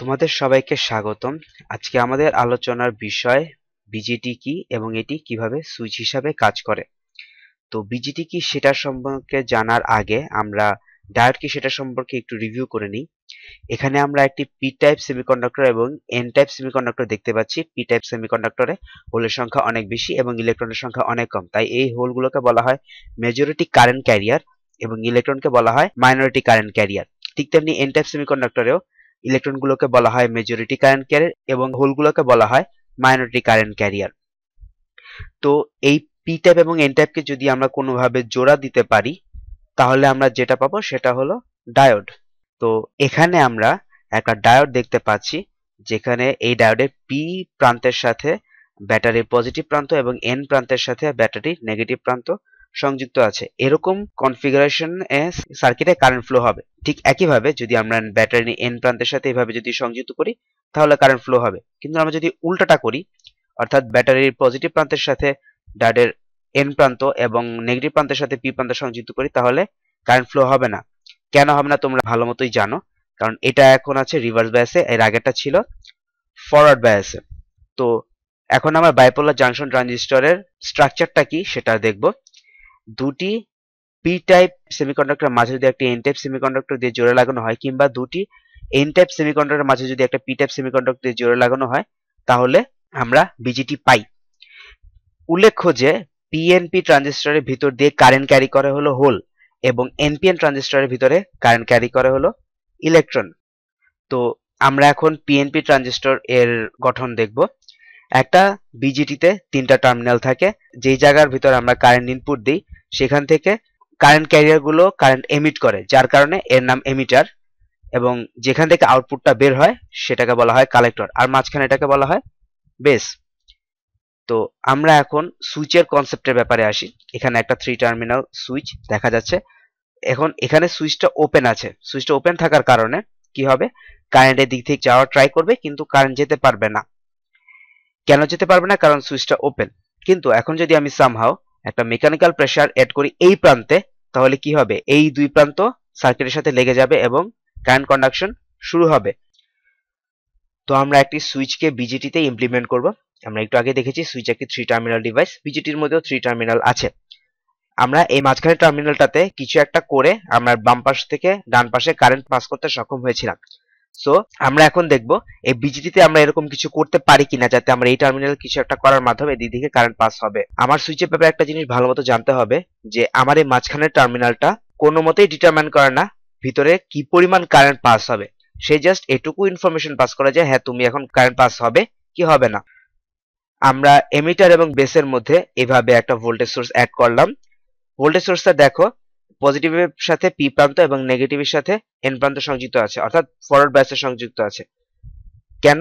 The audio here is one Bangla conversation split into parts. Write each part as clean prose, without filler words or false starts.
তোমাদের সবাইকে স্বাগতম। আজকে আমাদের আলোচনার বিষয় বিজিটি কি এবং এটি কিভাবে সুইচ হিসাবে কাজ করে। তো বিজিটি কি সেটা সম্পর্কে জানার আগে আমরা ডায়োড কি সেটা সম্পর্কে একটু রিভিউ করে নিই। এখানে আমরা একটি পি টাইপ সেমিকন্ডাক্টর এবং এন টাইপ সেমিকন্ডাক্টর দেখতে পাচ্ছি। পি টাইপ সেমিকন্ডাক্টরে হোলের সংখ্যা অনেক বেশি এবং ইলেকট্রনের সংখ্যা অনেক কম, তাই এই হোলগুলোকে বলা হয় মেজরিটি কারেন্ট ক্যারিয়ার এবং ইলেকট্রনকে বলা হয় মাইনরিটি কারেন্ট ক্যারিয়ার। ঠিক তেমনি এন টাইপ সেমিকন্ডাক্টরেও ইলেকট্রনগুলোকে বলা হয় মেজরিটি কারেন্ট ক্যারিয়ার এবং হোলগুলোকে বলা হয় মাইনরিটি কারেন্ট ক্যারিয়ার। তো এই পি টাইপ এবং এন টাইপকে যদি আমরা কোনোভাবে জোড়া দিতে পারি তাহলে আমরা যেটা পাবো সেটা হলো ডায়োড। তো এখানে আমরা একটা ডায়োড দেখতে পাচ্ছি, যেখানে এই ডায়োডের পি প্রান্তের সাথে ব্যাটারির পজিটিভ প্রান্ত এবং এন প্রান্তের সাথে ব্যাটারির নেগেটিভ প্রান্ত সংযুক্ত আছে। এরকম কনফিগারেশন সার্কিটে কারেন্ট ফ্লো হবে। ঠিক একইভাবে যদি আমরা ব্যাটারি এন প্রান্তের সাথে এইভাবে যদি সংযুক্ত করি তাহলে কারেন্ট ফ্লো হবে। কিন্তু আমরা যদি উল্টাটা করি, অর্থাৎ ব্যাটারির পজিটিভ প্রান্তের সাথে ডায়োডের এন প্রান্ত এবং নেগেটিভ প্রান্তের সাথে পি প্রান্ত সংযুক্ত করি তাহলে কারেন্ট ফ্লো হবে না। কেন হবে না তোমরা ভালো মতোই জানো, কারণ এটা এখন আছে রিভার্স বায়াসে, এর আগেরটা ছিল ফরওয়ার্ড বায়াসে। তো এখন আমরা বাইপোলার জাংশন ট্রানজিস্টরের স্ট্রাকচারটা কি সেটা দেখব। দুটি পি টাইপ সেমিকন্ডাক্টরের মাঝে যদি একটা এন টাইপ সেমিকন্ডাক্টর দিয়ে জোড়া লাগানো হয়, কিংবা দুটি এন টাইপ সেমিকন্ডাক্টরের মাঝে যদি একটা পি টাইপ সেমিকন্ডাক্টর দিয়ে জোড়া লাগানো হয়, তাহলে আমরা বিজিটি পাই। উল্লেখ্য যে পিএনপি ট্রানজিস্টরের ভিতর দিয়ে কারেন্ট ক্যারি করে হলো হোল এবং এনপিএন ট্রানজিস্টরের ভিতরে কারেন্ট ক্যারি করে হলো ইলেকট্রন। তো আমরা এখন পিএনপি ট্রানজিস্টর এর গঠন দেখব। একটা বিজিটিতে তিনটা টার্মিনাল থাকে, যেই জায়গার ভিতরে আমরা কারেন্ট ইনপুট দিই সেখান থেকে কারেন্ট ক্যারিয়ার গুলো কারেন্ট এমিট করে, যার কারণে এর নাম এমিটার, এবং যেখান থেকে আউটপুটটা বের হয় সেটাকে বলা হয় কালেক্টর, আর মাঝখানে এটাকে বলা হয় বেস। তো আমরা এখন সুইচের কনসেপ্টের ব্যাপারে আসি। এখানে একটা 3 টার্মিনাল সুইচ দেখা যাচ্ছে। এখন এখানে সুইচটা ওপেন আছে। সুইচটা ওপেন থাকার কারণে কি হবে, কারেন্টের দিক থেকে যাওয়ার ট্রাই করবে কিন্তু কারেন্ট যেতে পারবে না। কেন যেতে পারবে না? কারণ সুইচটা ওপেন। কিন্তু এখন যদি আমি সামহাও একটা মেকানিক্যাল প্রেসার এড করি এই প্রান্তে, তাহলে কি হবে, এই দুই প্রান্ত সার্কিটের সাথে লেগে যাবে এবং কারেন্ট কন্ডাকশন শুরু হবে। তো আমরা একটি সুইচকে বিজিটিতে ইমপ্লিমেন্ট করব। আমরা একটু আগে দেখেছি সুইচ একটি 3 টার্মিনাল ডিভাইস, বিজিটির মধ্যেও 3 টার্মিনাল আছে। আমরা এই মাঝখানে টার্মিনালটাতে কিছু একটা করে আমরা বাম পাশ থেকে ডান পাশে কারেন্ট পাস করতে সক্ষম হয়েছিলাম। সো আমরা এখন দেখব এই বিজিটিতে আমরা এরকম কিছু করতে পারি কিনা, যাতে আমরা এই টার্মিনাল কিছু একটা করার মাধ্যমে এদিক থেকে কারেন্ট পাস হবে। আমার সুইচের ব্যাপারে একটা জিনিস ভালো মতো জানতে হবে, যে আমার এই মাঝখানের টার্মিনালটা কোনো মতেই ডিটারমাইন করে না ভিতরে কি পরিমাণ কারেন্ট পাস হবে। সে জাস্ট এটুকু ইনফরমেশন পাস করা যায়, হ্যাঁ তুমি এখন কারেন্ট পাস হবে কি হবে না। আমরা এমিটার এবং বেসের মধ্যে এভাবে একটা ভোল্টেজ সোর্স অ্যাড করলাম। ভোল্টেজ সোর্সটা দেখো, পজিটিভের সাথে পি প্রান্ত এবং নেগেটিভের সাথে এন প্রান্ত সংযুক্ত আছে, অর্থাৎ ফরওয়ার্ড বায়াসে সংযুক্ত আছে। কেন?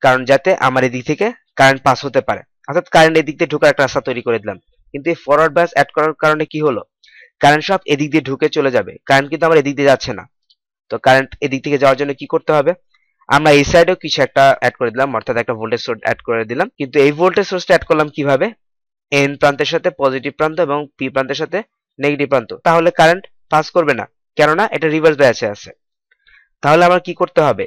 কারণ যাতে আমার এদিক থেকে কারেন্ট পাস হতে পারে, অর্থাৎ কারেন্ট এদিক দিয়ে ঢোকার একটা রাস্তা তৈরি করে দিলাম। কিন্তু এই ফরওয়ার্ড বায়াস অ্যাড করার কারণে কি হলো, কারেন্ট সব এদিক দিয়ে ঢুকে চলে যাবে, কারেন্ট কিন্তু আমার এদিক দিয়ে যাচ্ছে না। তো কারেন্ট এদিক থেকে যাওয়ার জন্য কি করতে হবে, আমরা এই সাইডেও কিছু একটা অ্যাড করে দিলাম, অর্থাৎ একটা ভোল্টেজ সোর্স অ্যাড করে দিলাম। কিন্তু এই ভোল্টেজ সোর্সটা অ্যাড করলাম কিভাবে, এন প্রান্তের সাথে পজিটিভ প্রান্ত এবং পি প্রান্তের সাথে নেগেটিভ প্রান্ত, তাহলে কারেন্ট পাস করবে না, কেননা এটা রিভার্স বায়াসে আছে। তাহলে আমার কি করতে হবে,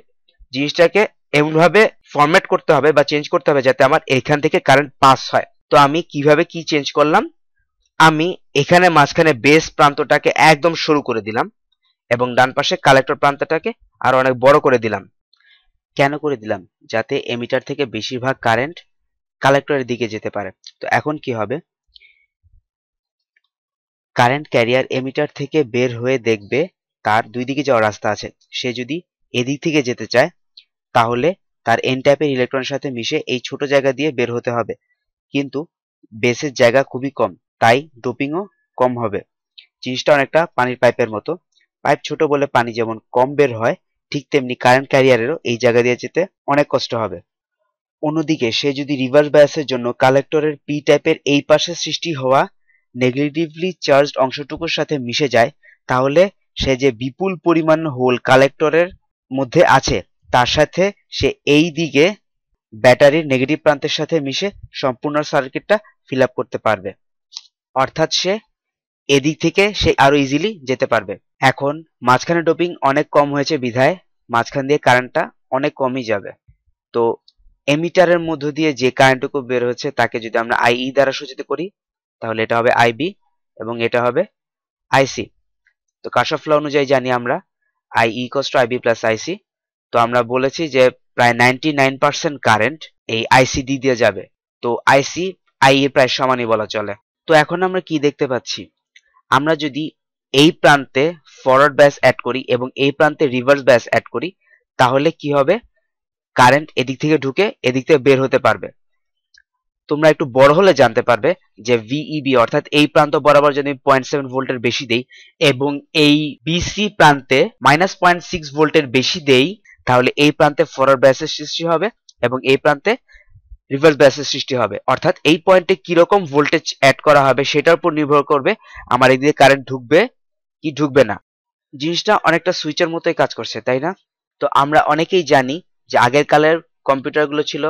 জিনিসটাকে এমনভাবে ফরম্যাট করতে হবে বা চেঞ্জ করতে হবে যাতে আমার এখান থেকে কারেন্ট পাস হয়। তো আমি কিভাবে কি চেঞ্জ করলাম, আমি এখানে মাঝখানে বেস প্রান্তটাকে একদম সরু করে দিলাম এবং ডান পাশে কালেক্টর প্রান্তটাকে আরো অনেক বড় করে দিলাম। কেন করে দিলাম, যাতে এমিটার থেকে বেশিরভাগ কারেন্ট কালেক্টরের দিকে যেতে পারে। তো এখন কি হবে, কারেন্ট ক্যারিয়ার এমিটার থেকে বের হয়ে দেখবে তার দুই দিকে যাওয়ার রাস্তা আছে। সে যদি এদিক থেকে যেতে চায় তাহলে তার এন টাইপের ইলেকট্রনের সাথে মিশে এই ছোট জায়গা দিয়ে বের হতে হবে, কিন্তু বেসের জায়গা খুবই কম, তাই ডোপিংও কম হবে। জিনিসটা অনেকটা পানির পাইপের মতো, পাইপ ছোট বলে পানি যেমন কম বের হয়, ঠিক তেমনি কারেন্ট ক্যারিয়ারেরও এই জায়গা দিয়ে যেতে অনেক কষ্ট হবে। অন্যদিকে সে যদি রিভার্স বায়াসের জন্য কালেক্টরের পি টাইপের এই পাশে সৃষ্টি হওয়া নেগেটিভলি চার্জড অংশটুকুর সাথে মিশে যায়, তাহলে সে যে বিপুল পরিমাণ হোল কালেক্টরের মধ্যে আছে তার সাথে সে এই দিকে ব্যাটারির নেগেটিভ প্রান্তের সাথে মিশে সম্পূর্ণ সার্কিটটা ফিল আপ করতে পারবে, অর্থাৎ সে এদিক থেকে সে আরো ইজিলি যেতে পারবে। এখন মাঝখানে ডোপিং অনেক কম হয়েছে বিধায় মাঝখান দিয়ে কারেন্টটা অনেক কমই যাবে। তো এমিটারের মধ্য দিয়ে যে কারেন্টটুকু বের হচ্ছে তাকে যদি আমরা আইই দ্বারা সূচিত করি তাহলে এটা হবে আইবি এবং এটা হবে আইসি। তো কারশফ ল অনুযায়ী জানি আমরা I equals to IB plus IC. তো আমরা বলেছি যে প্রায় 99% কারেন্ট এই আইসি দিয়ে যাবে। তো আইসি আই এর প্রায় সমানই বলা চলে। তো এখন আমরা কি দেখতে পাচ্ছি, আমরা যদি এই প্রান্তে ফরওয়ার্ড ব্যাস অ্যাড করি এবং এই প্রান্তে রিভার্স ব্যাস অ্যাড করি তাহলে কি হবে, কারেন্ট এদিক থেকে ঢুকে এদিক থেকে বের হতে পারবে। তোমরা একটু বড় হলে জানতে পারবে যে ভিইবি অর্থাৎ এই প্রান্ত বরাবর যদি 0.7 ভোল্টের বেশি দেই এবং এই বিসি প্রান্তে -0.6 ভোল্টের বেশি দেই তাহলে এই প্রান্তে ফরওয়ার্ড ব্যাসের সৃষ্টি হবে এবং এই প্রান্তে রিভার্স ব্যাসের সৃষ্টি হবে। অর্থাৎ এই পয়েন্টে কিরকম ভোল্টেজ অ্যাড করা হবে সেটার উপর নির্ভর করবে আমার এদিকে কারেন্ট ঢুকবে কি ঢুকবে না। জিনিসটা অনেকটা সুইচের মতোই কাজ করছে, তাই না? তো আমরা অনেকেই জানি যে আগের কালের কম্পিউটারগুলো ছিল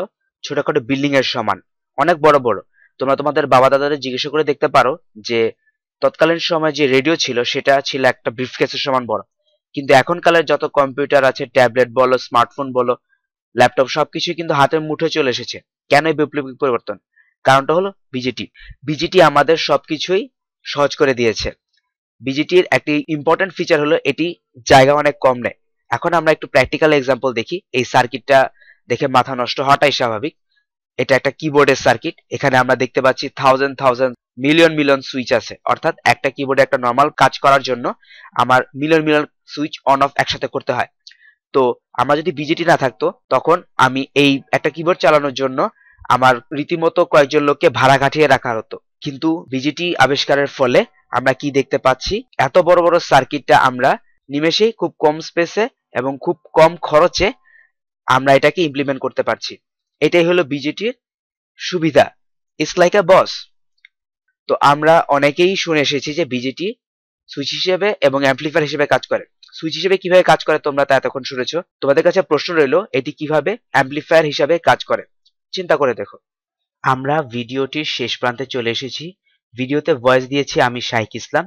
ছোটখাটো বিল্ডিং এর সমান, অনেক বড় বড়। তোমরা তোমাদের বাবা দাদাদের জিজ্ঞাসা করে দেখতে পারো যে তৎকালীন সময় যে রেডিও ছিল সেটা ছিল একটা ব্রিফকেসের সমান বড়। কিন্তু এখনকালের যত কম্পিউটার আছে, ট্যাবলেট বলো, স্মার্টফোন বলো, ল্যাপটপ, সবকিছুই কিন্তু হাতের মুঠোয় চলে এসেছে। কেন এই বৈপ্লবিক পরিবর্তন? কারণটা হলো বিজিটি। বিজিটি আমাদের সবকিছুই সহজ করে দিয়েছে। বিজিটির একটি ইম্পর্টেন্ট ফিচার হলো এটি জায়গা অনেক কম নেয়। এখন আমরা একটু প্র্যাকটিক্যাল এক্সাম্পল দেখি। এই সার্কিটটা দেখে মাথা নষ্ট হওয়াটাই স্বাভাবিক। এটা একটা কিবোর্ডের সার্কিট। এখানে আমরা দেখতে পাচ্ছি thousand thousand million million switch আছে। অর্থাৎ একটা কিবোর্ডে একটা নর্মাল কাজ করার জন্য আমার million million switch on of একসাথে করতে হয়। তো আমার যদি বিজিটি না থাকতো তখন আমি এই একটা কিবোর্ড চালানোর জন্য আমার রীতিমতো কয়েকজন লোককে ভাড়া খাটিয়ে রাখা হতো। কিন্তু বিজিটি আবিষ্কারের ফলে আমরা কি দেখতে পাচ্ছি, এত বড় বড় সার্কিটটা আমরা নিমেষেই খুব কম স্পেসে এবং খুব কম খরচে আমরা এটাকে ইমপ্লিমেন্ট করতে পারছি। এটাই হলো বিজিটির সুবিধা। ইটস লাইক আ বস। তো আমরা অনেকেই শুনে এসেছি যে বিজিটি সুইচ হিসেবে এবং অ্যাম্পলিফায়ার হিসেবে কাজ করে। সুইচ হিসেবে কিভাবে কাজ করে তোমরা তা এতক্ষণ শুনেছো। তোমাদের কাছে প্রশ্ন রইল এটি কিভাবে অ্যাম্পলিফায়ার হিসাবে কাজ করে। চিন্তা করে দেখো। আমরা ভিডিওটির শেষ প্রান্তে চলে এসেছি। ভিডিওতে ভয়েস দিয়েছি আমি শাইখ ইসলাম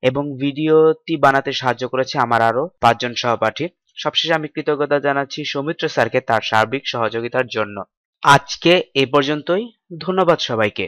এবং ভিডিওটি বানাতে সাহায্য করেছে আমার আরো 5 জন সহপাঠী। সবশেষে আমি কৃতজ্ঞতা জানাচ্ছি সৌমিত্র স্যারকে তার সার্বিক সহযোগিতার জন্য। আজকে এ পর্যন্তই। ধন্যবাদ সবাইকে।